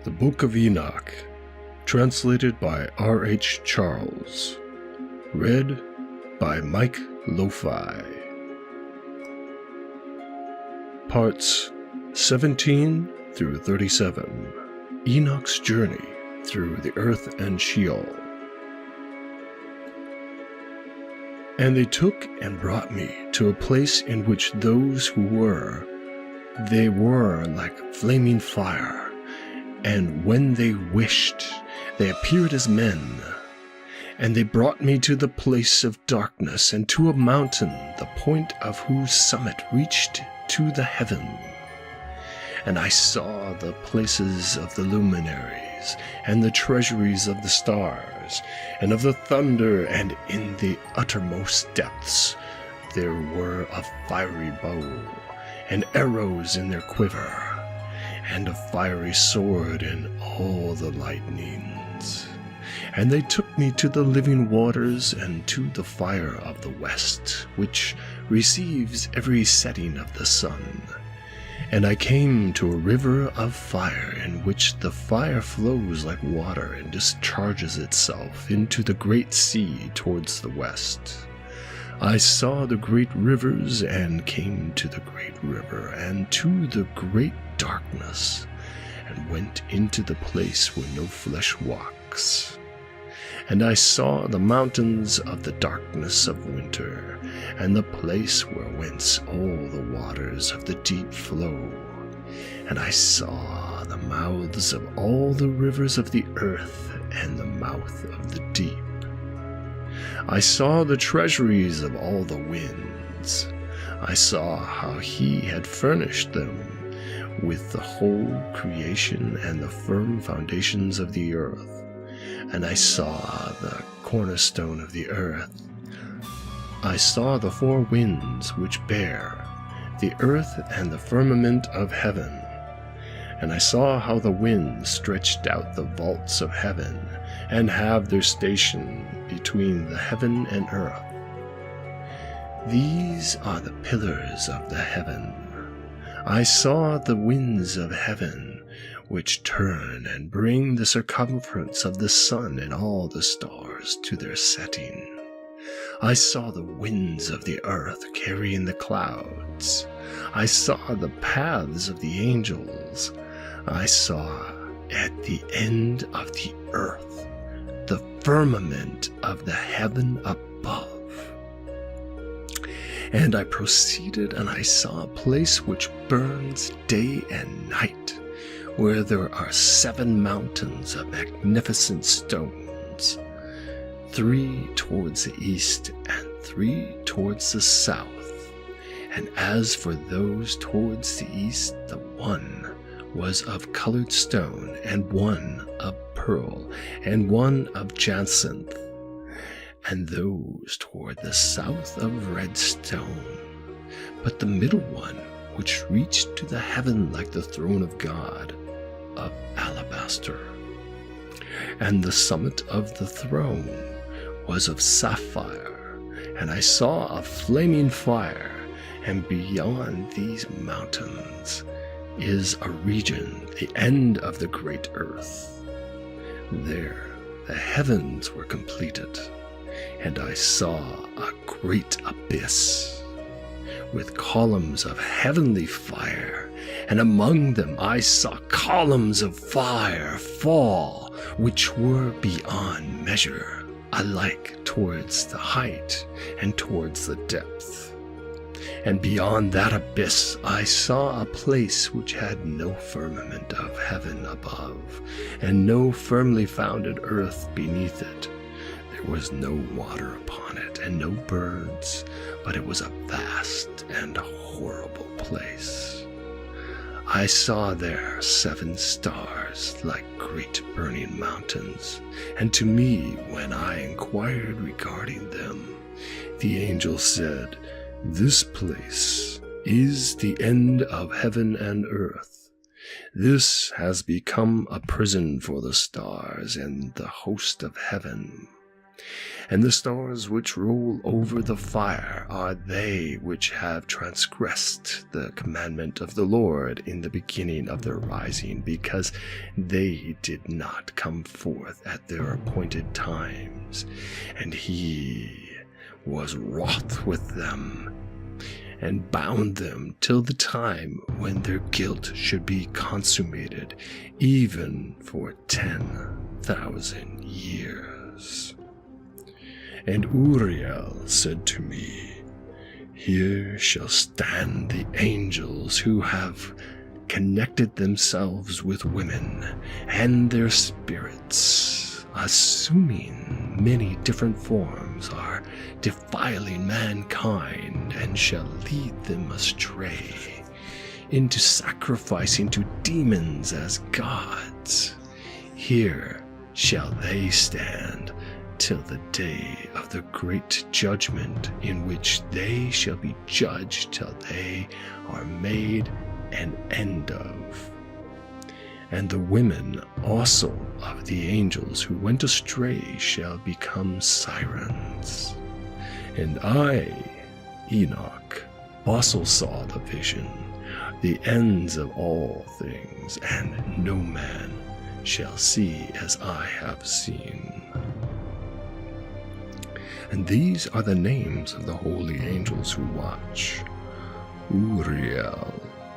The Book of Enoch, translated by R.H. Charles, read by Mike Lo-Fi. Parts 17 through 37, Enoch's Journey through the Earth and Sheol. And they took and brought me to a place in which those who were, they were like flaming fire, and when they wished, they appeared as men. And they brought me to the place of darkness, and to a mountain, the point of whose summit reached to the heaven. And I saw the places of the luminaries, and the treasuries of the stars, and of the thunder, and in the uttermost depths there were a fiery bow, and arrows in their quiver, and a fiery sword in all the lightnings. And they took me to the living waters, and to the fire of the west, which receives every setting of the sun. And I came to a river of fire, in which the fire flows like water, and discharges itself into the great sea towards the west. I saw the great rivers, and came to the great river, and to the great darkness, and went into the place where no flesh walks. And I saw the mountains of the darkness of winter, and the place whence all the waters of the deep flow. And I saw the mouths of all the rivers of the earth, and the mouth of the deep. I saw the treasuries of all the winds. I saw how he had furnished them with the whole creation and the firm foundations of the earth. And I saw the cornerstone of the earth. I saw the four winds which bear the earth and the firmament of heaven. And I saw how the winds stretched out the vaults of heaven, and have their station between the heaven and earth. These are the pillars of the heaven. I saw the winds of heaven, which turn and bring the circumference of the sun and all the stars to their setting. I saw the winds of the earth carrying the clouds. I saw the paths of the angels. I saw at the end of the earth the firmament of the heaven above. And I proceeded, and I saw a place which burns day and night, where there are 7 mountains of magnificent stones, 3 towards the east and 3 towards the south. And as for those towards the east, the one was of colored stone, and one of pearl, and one of jacinth, and those toward the south of red stone. But the middle one, which reached to the heaven like the throne of God, of alabaster. And the summit of the throne was of sapphire, and I saw a flaming fire, and beyond these mountains is a region, the end of the great earth. There the heavens were completed, and I saw a great abyss, with columns of heavenly fire, and among them I saw columns of fire fall, which were beyond measure, alike towards the height and towards the depth. And beyond that abyss I saw a place which had no firmament of heaven above, and no firmly founded earth beneath it. There was no water upon it, and no birds, but it was a vast and horrible place. I saw there 7 stars like great burning mountains, and to me, when I inquired regarding them, the angel said, "This place is the end of heaven and earth. This has become a prison for the stars and the host of heaven. And the stars which roll over the fire are they which have transgressed the commandment of the Lord in the beginning of their rising, because they did not come forth at their appointed times. And he was wroth with them, and bound them till the time when their guilt should be consummated, even for 10,000 years. And Uriel said to me, Here shall stand the angels who have connected themselves with women and their spirits, assuming many different forms, are defiling mankind, and shall lead them astray into sacrificing to demons as gods. Here shall they stand till the day of the great judgment, in which they shall be judged till they are made an end of. And the women also of the angels who went astray shall become sirens. And I, Enoch, also saw the vision, the ends of all things, and no man shall see as I have seen. And these are the names of the holy angels who watch. Uriel,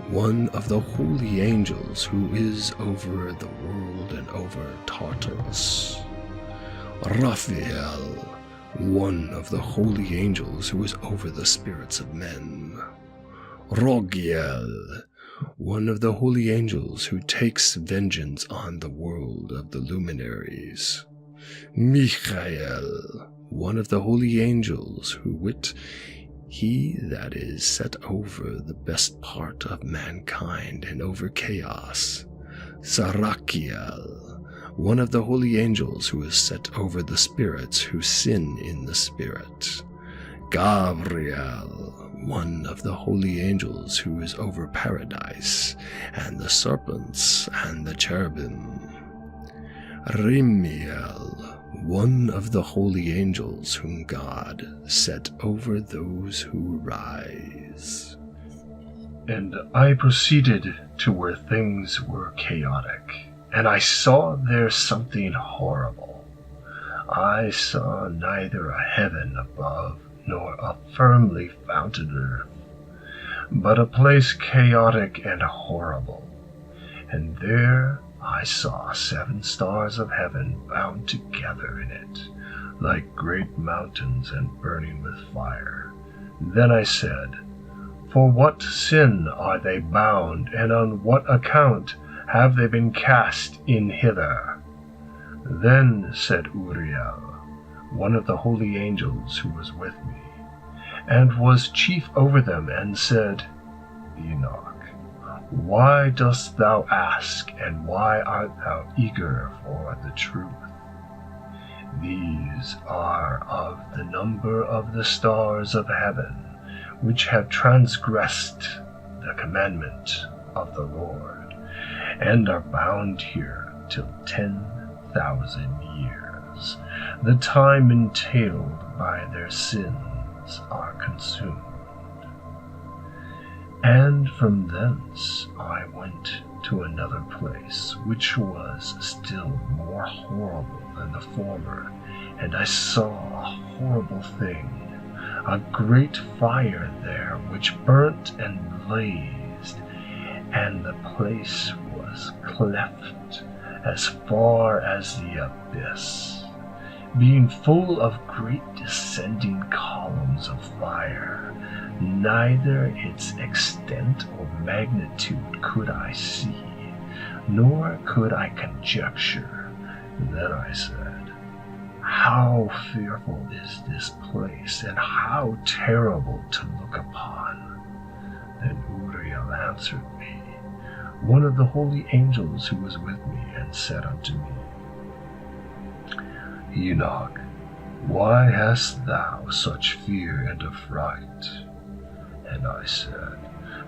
one of the holy angels who is over the world and over Tartarus. Raphael, one of the holy angels who is over the spirits of men. Raguel, one of the holy angels who takes vengeance on the world of the luminaries. Michael, one of the holy angels, who wit, he that is set over the best part of mankind and over chaos. Saraquel, one of the holy angels who is set over the spirits who sin in the spirit. Gabriel, one of the holy angels who is over paradise and the serpents and the cherubim. Remiel, one of the holy angels whom God set over those who rise. And I proceeded to where things were chaotic, and I saw there something horrible. I saw neither a heaven above nor a firmly founded earth, but a place chaotic and horrible. And there I saw 7 stars of heaven bound together in it, like great mountains and burning with fire. Then I said, For what sin are they bound, and on what account have they been cast in hither? Then said Uriel, one of the holy angels who was with me, and was chief over them, and said, Enoch, why dost thou ask, and why art thou eager for the truth? These are of the number of the stars of heaven, which have transgressed the commandment of the Lord, and are bound here till 10,000 years. The time entailed by their sins are consumed. And from thence I went to another place, which was still more horrible than the former, and I saw a horrible thing, a great fire there, which burnt and blazed, and the place was cleft as far as the abyss, being full of great descending columns of fire. Neither its extent or magnitude could I see, nor could I conjecture. Then I said, How fearful is this place, and how terrible to look upon! Then Uriel answered me, one of the holy angels who was with me, and said unto me, Enoch, why hast thou such fear and affright? And I said,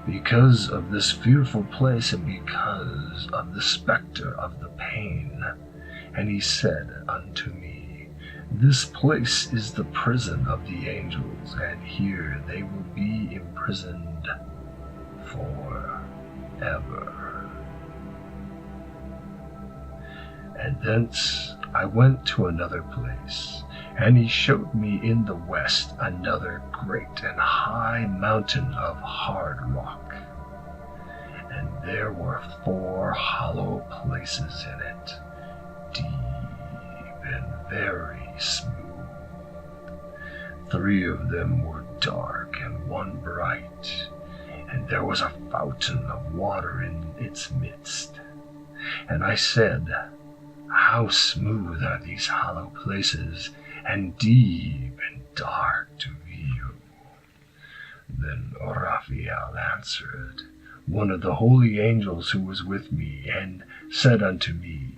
Because of this fearful place, and because of the spectre of the pain. And he said unto me, This place is the prison of the angels, and here they will be imprisoned forever. And thence I went to another place, and he showed me in the west another great and high mountain of hard rock, and there were 4 hollow places in it, deep and very smooth. 3 of them were dark and 1 bright, and there was a fountain of water in its midst. And I said, how smooth are these hollow places, and deep and dark to view. Then Raphael answered, one of the holy angels who was with me, and said unto me,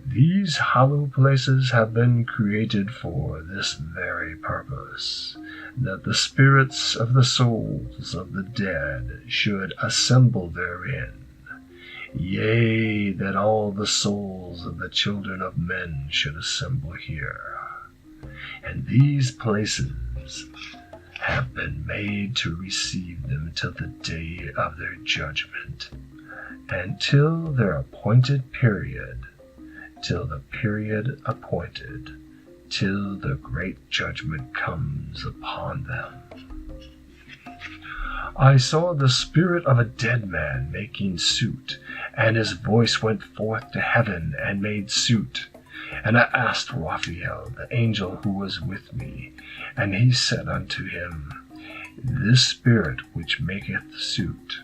these hollow places have been created for this very purpose, that the spirits of the souls of the dead should assemble therein. Yea, that all the souls of the children of men should assemble here. And these places have been made to receive them till the day of their judgment, and till their appointed period, till the period appointed, till the great judgment comes upon them. I saw the spirit of a dead man making suit, and his voice went forth to heaven and made suit. And I asked Raphael, the angel who was with me, and he said unto him, this spirit which maketh suit,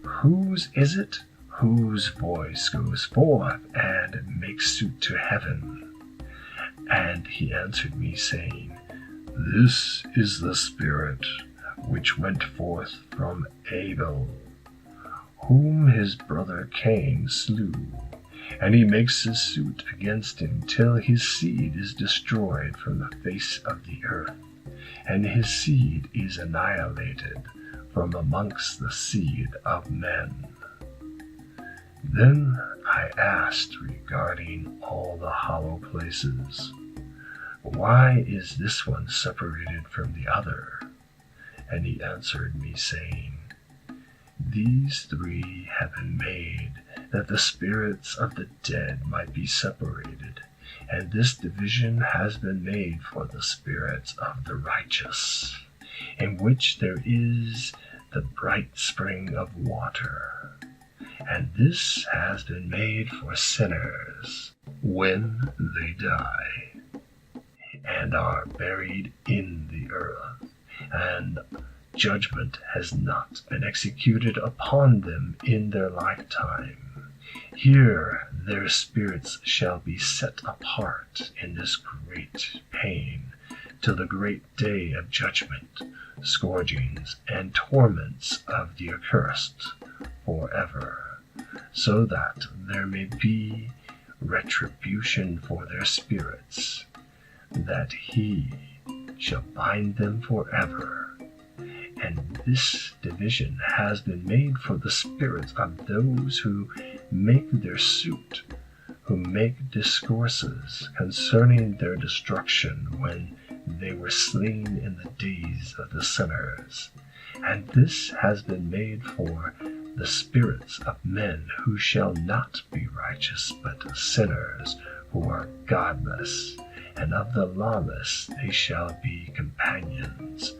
whose is it, whose voice goes forth and makes suit to heaven? And he answered me, saying, this is the spirit which went forth from Abel, whom his brother Cain slew, and he makes his suit against him till his seed is destroyed from the face of the earth, and his seed is annihilated from amongst the seed of men. Then I asked regarding all the hollow places, why is this one separated from the other? And he answered me, saying, these 3 have been made, that the spirits of the dead might be separated, and this division has been made for the spirits of the righteous, in which there is the bright spring of water. And this has been made for sinners when they die, and are buried in the earth, and judgment has not been executed upon them in their lifetime. Here their spirits shall be set apart in this great pain, till the great day of judgment, scourgings, and torments of the accursed forever, so that there may be retribution for their spirits, that he shall bind them forever. And this division has been made for the spirits of those who make their suit, who make discourses concerning their destruction when they were slain in the days of the sinners. And this has been made for the spirits of men who shall not be righteous, but sinners who are godless, and of the lawless they shall be companions.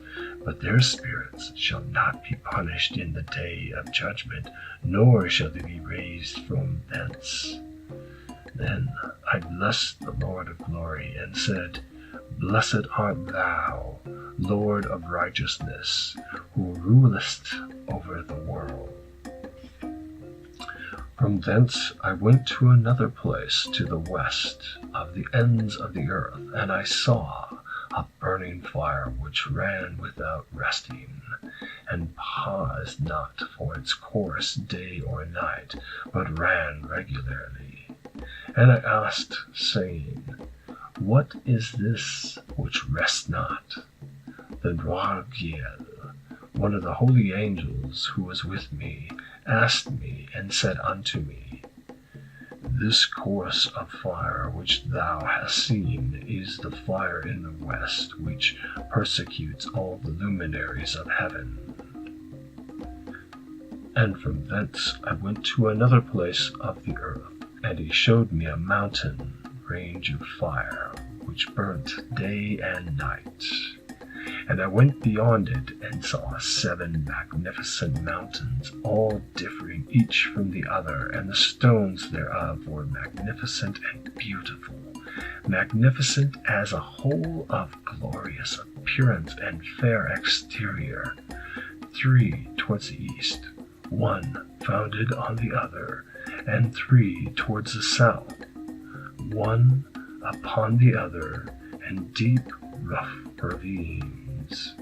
But their spirits shall not be punished in the day of judgment, nor shall they be raised from thence. Then I blessed the Lord of glory, and said, blessed art thou, Lord of righteousness, who rulest over the world. From thence I went to another place to the west of the ends of the earth, and I saw a burning fire which ran without resting, and paused not for its course day or night, but ran regularly. And I asked, saying, what is this which rests not? Then Raguel, one of the holy angels who was with me, asked me, and said unto me, This course of fire which thou hast seen is the fire in the west, which persecutes all the luminaries of heaven. And from thence I went to another place of the earth, and he showed me a mountain range of fire, which burnt day and night. And I went beyond it, and saw 7 magnificent mountains, all differing each from the other, and the stones thereof were magnificent and beautiful, magnificent as a whole of glorious appearance and fair exterior, 3 towards the east, 1 founded on the other, and 3 towards the south, 1 upon the other, and deep rough ravines,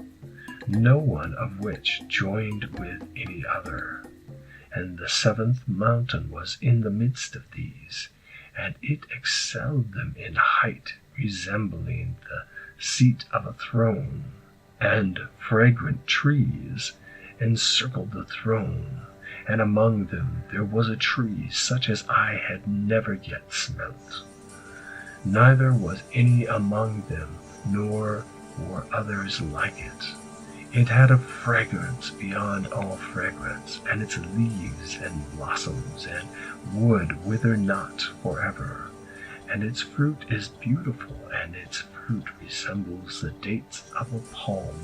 no one of which joined with any other. And the 7th mountain was in the midst of these, and it excelled them in height, resembling the seat of a throne, and fragrant trees encircled the throne, and among them there was a tree such as I had never yet smelt. Neither was any among them, nor were others like it. It had a fragrance beyond all fragrance, and its leaves and blossoms and wood wither not forever. And its fruit is beautiful, and its fruit resembles the dates of a palm.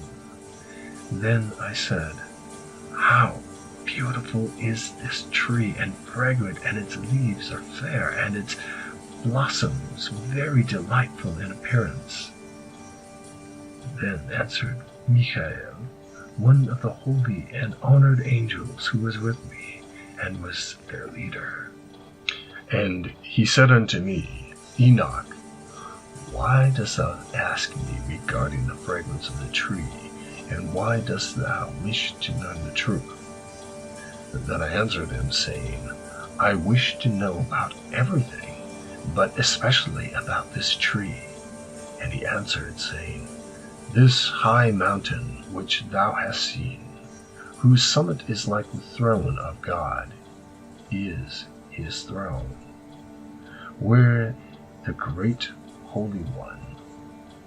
Then I said, How beautiful is this tree, and fragrant, and its leaves are fair, and its blossoms very delightful in appearance. Then answered Michael, one of the holy and honored angels who was with me, and was their leader. And he said unto me, Enoch, why dost thou ask me regarding the fragrance of the tree, and why dost thou wish to know the truth? Then I answered him, saying, I wish to know about everything, but especially about this tree. And he answered, saying, This high mountain which thou hast seen, whose summit is like the throne of God, is his throne, where the great Holy One,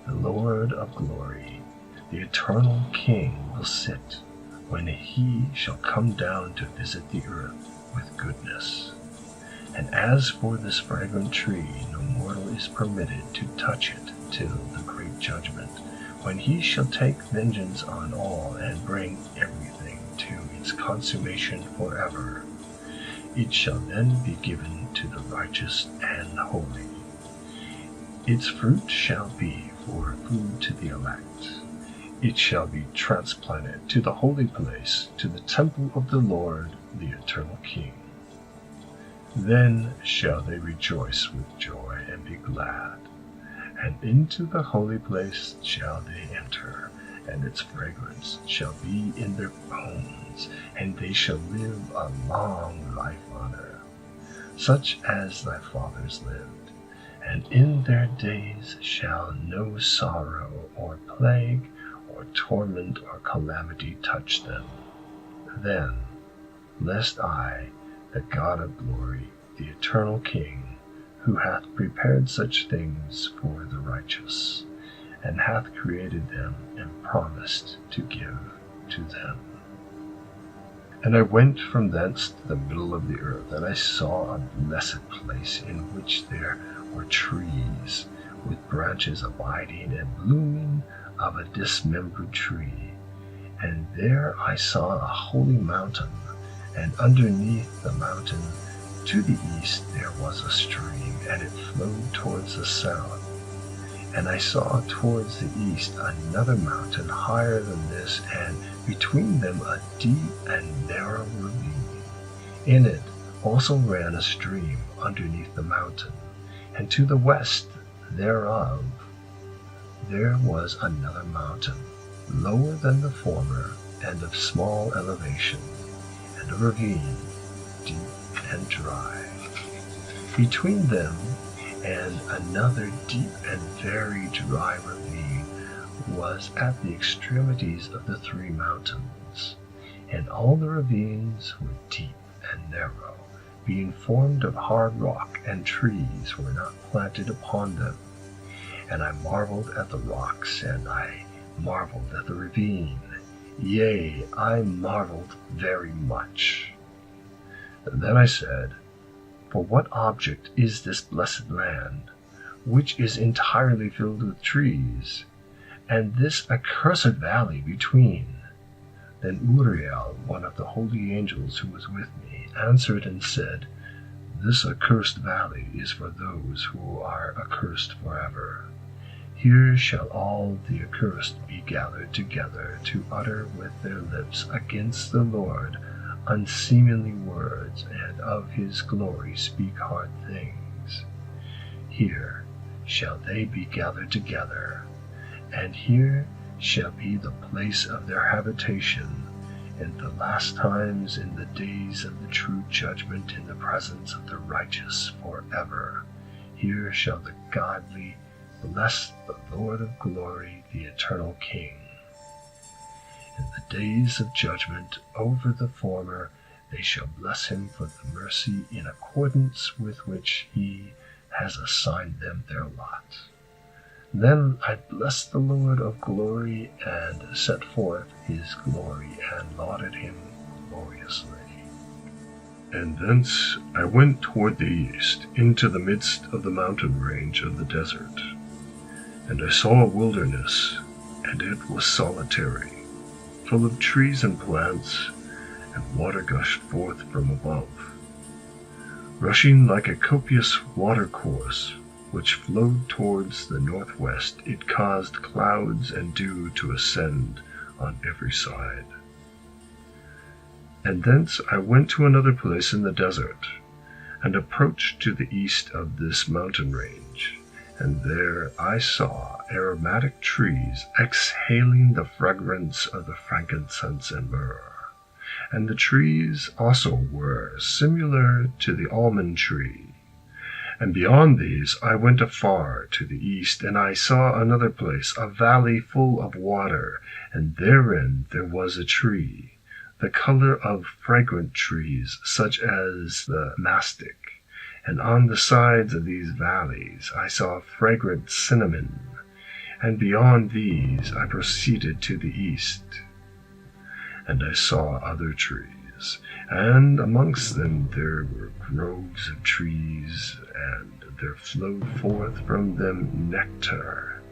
the Lord of glory, the eternal King, will sit, when he shall come down to visit the earth with goodness. And as for this fragrant tree, no mortal is permitted to touch it till the great judgment, when he shall take vengeance on all and bring everything to its consummation forever. It shall then be given to the righteous and holy. Its fruit shall be for food to the elect. It shall be transplanted to the holy place, to the temple of the Lord, the eternal King. Then shall they rejoice with joy and be glad. And into the holy place shall they enter, and its fragrance shall be in their bones, and they shall live a long life on earth, such as thy fathers lived. And in their days shall no sorrow or plague or torment or calamity touch them. Then, lest I, the God of glory, the eternal King, who hath prepared such things for the righteous, and hath created them and promised to give to them. And I went from thence to the middle of the earth, and I saw a blessed place in which there were trees, with branches abiding and blooming of a dismembered tree. And there I saw a holy mountain, and underneath the mountain to the east there was a stream, and it flowed towards the south. And I saw towards the east another mountain higher than this, and between them a deep and narrow ravine. In it also ran a stream underneath the mountain, and to the west thereof there was another mountain, lower than the former, and of small elevation, and a ravine, deep and dry. Between them and another deep and very dry ravine was at the extremities of the 3 mountains, and all the ravines were deep and narrow, being formed of hard rock, and trees were not planted upon them. And I marveled at the rocks, and I marveled at the ravine. Yea, I marveled very much. And then I said, For what object is this blessed land, which is entirely filled with trees, and this accursed valley between? Then Uriel, one of the holy angels who was with me, answered and said, This accursed valley is for those who are accursed forever. Here shall all the accursed be gathered together to utter with their lips against the Lord unseemly words, and of his glory speak hard things. Here shall they be gathered together, and here shall be the place of their habitation in the last times, in the days of the true judgment, in the presence of the righteous forever. Here shall the godly bless the Lord of glory, the eternal King. In the days of judgment over the former, they shall bless him for the mercy in accordance with which he has assigned them their lot. Then I blessed the Lord of glory, and set forth his glory, and lauded him gloriously. And thence I went toward the east, into the midst of the mountain range of the desert. And I saw a wilderness, and it was solitary, full of trees and plants, and water gushed forth from above, rushing like a copious watercourse, which flowed towards the northwest. It caused clouds and dew to ascend on every side. And thence I went to another place in the desert, and approached to the east of this mountain range, and there I saw aromatic trees exhaling the fragrance of the frankincense and myrrh. And the trees also were similar to the almond tree. And beyond these I went afar to the east, and I saw another place, a valley full of water, and therein there was a tree, the color of fragrant trees, such as the mastic. And on the sides of these valleys I saw fragrant cinnamon. And beyond these I proceeded to the east, and I saw other trees, and amongst them there were groves of trees, and there flowed forth from them nectar,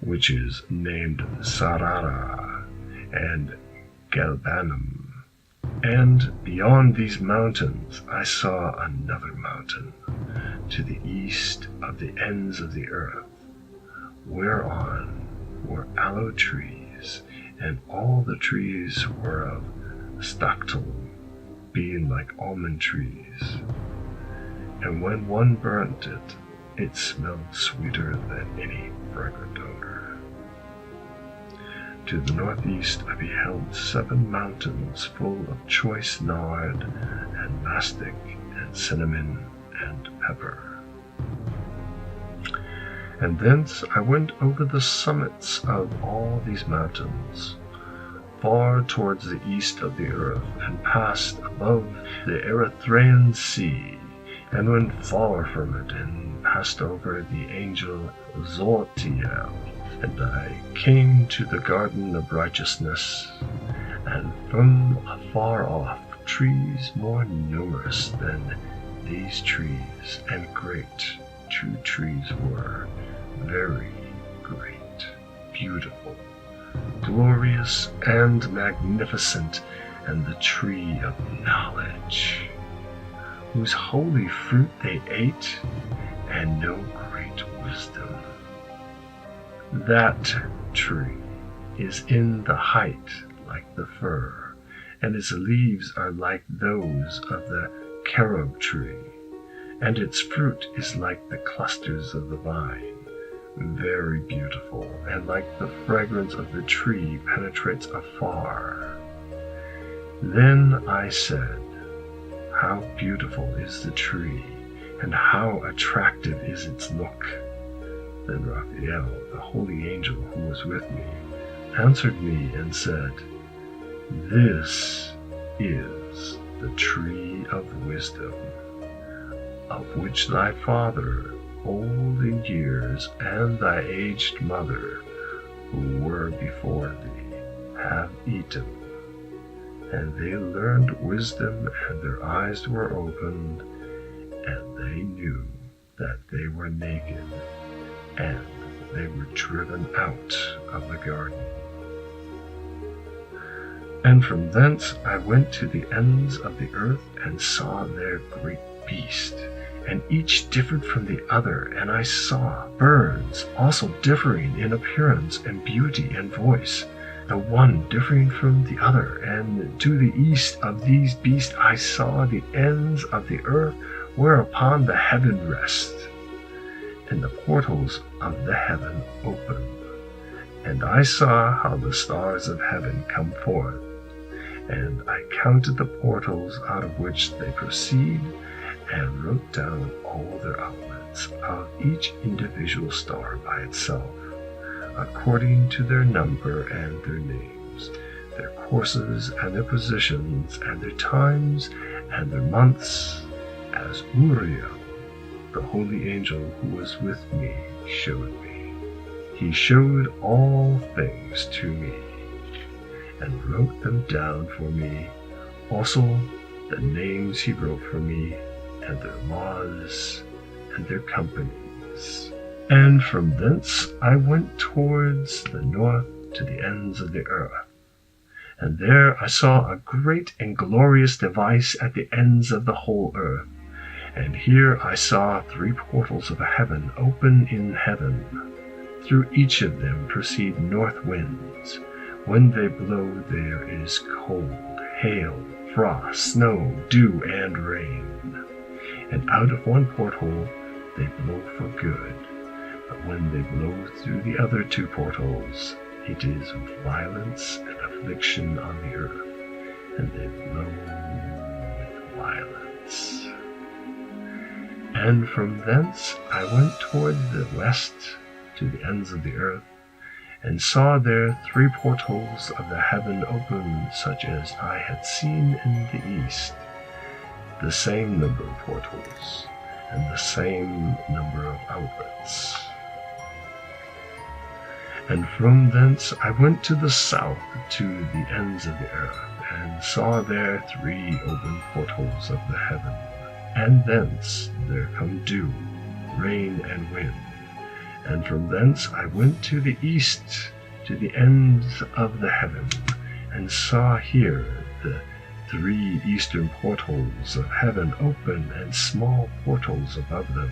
which is named Sarara and Galbanum. And beyond these mountains I saw another mountain, to the east of the ends of the earth, whereon were aloe trees, and all the trees were of stactyl, being like almond trees. And when one burnt it, it smelled sweeter than any fragrant odor. To the northeast I beheld 7 mountains full of choice nard, and mastic, and cinnamon, and pepper. And thence I went over the summits of all these mountains, far towards the east of the earth, and passed above the Erythraean Sea, and went far from it, and passed over the angel Zortiel. And I came to the garden of righteousness, and from afar off trees more numerous than these trees, and great 2 trees were, very great, beautiful, glorious, and magnificent, and the tree of knowledge, whose holy fruit they ate, and know great wisdom. That tree is in the height like the fir, and its leaves are like those of the carob tree, and its fruit is like the clusters of the vine, very beautiful, and like the fragrance of the tree penetrates afar. Then I said, How beautiful is the tree, and how attractive is its look. Then Raphael, the holy angel who was with me, answered me and said, This is the tree of wisdom. wisdom, of which thy father, old in years, and thy aged mother, who were before thee, have eaten. And they learned wisdom, and their eyes were opened, and they knew that they were naked, and they were driven out of the garden. And from thence I went to the ends of the earth, and saw their great beast, and each differed from the other. And I saw birds also differing in appearance and beauty and voice, the one differing from the other. And to the east of these beasts I saw the ends of the earth, whereupon the heaven rests, and the portals of the heaven opened. And I saw how the stars of heaven come forth, and I counted the portals out of which they proceed, and wrote down all their outlets of each individual star by itself, according to their number and their names, their courses and their positions, and their times and their months, as Uriel, the holy angel who was with me, showed me. He showed all things to me, and wrote them down for me. Also the names he wrote for me, and their laws, and their companies. And from thence I went towards the north to the ends of the earth. And there I saw a great and glorious device at the ends of the whole earth. And here I saw 3 portals of heaven open in heaven. Through each of them proceed north winds. When they blow, there is cold, hail, frost, snow, dew, and rain. And out of one porthole they blow for good. But when they blow through the other 2 portals, it is with violence and affliction on the earth, and they blow with violence. And from thence I went toward the west to the ends of the earth, and saw there 3 portals of the heaven open, such as I had seen in the east, the same number of portals, and the same number of outlets. And from thence I went to the south to the ends of the earth, and saw there 3 open portals of the heaven, and thence there come dew, rain, and wind. And from thence I went to the east, to the ends of the heaven, and saw here the 3 eastern portals of heaven open, and small portals above them.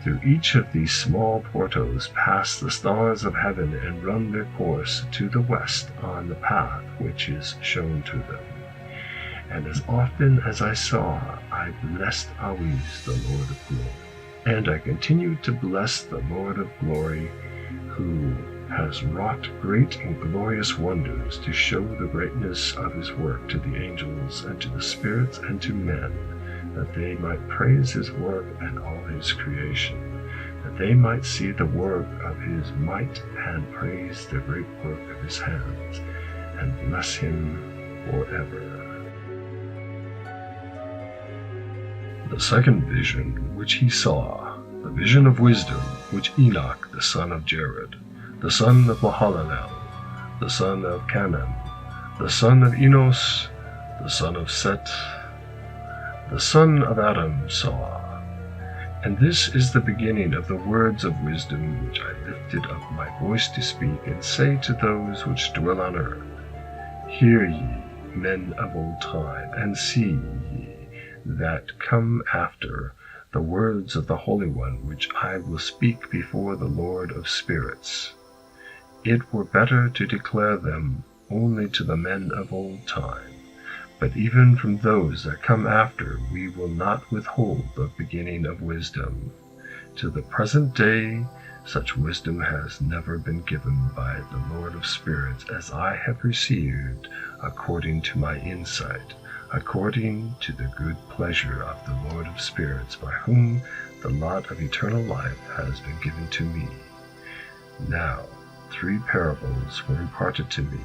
Through each of these small portals pass the stars of heaven, and run their course to the west on the path which is shown to them. And as often as I saw, I blessed always the Lord of glory. And I continued to bless the Lord of glory, who has wrought great and glorious wonders to show the greatness of his work to the angels and to the spirits and to men, that they might praise his work and all his creation, that they might see the work of his might and praise the great work of his hands, and bless him forever. The second vision which he saw, the vision of wisdom, which Enoch the son of Jared, the son of Mahalalel, the son of Canaan, the son of Enos, the son of Set, the son of Adam saw. And this is the beginning of the words of wisdom which I lifted up my voice to speak, and say to those which dwell on earth, Hear ye, men of old time, and see ye that come after the words of the Holy One, which I will speak before the Lord of spirits. It were better to declare them only to the men of old time, but even from those that come after we will not withhold the beginning of wisdom. To the present day such wisdom has never been given by the Lord of spirits as I have received, according to my insight, according to the good pleasure of the Lord of spirits, by whom the lot of eternal life has been given to me. Now 3 parables were imparted to me,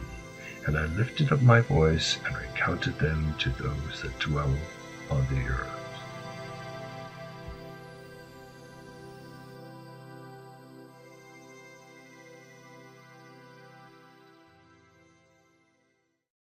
and I lifted up my voice and recounted them to those that dwell on the earth.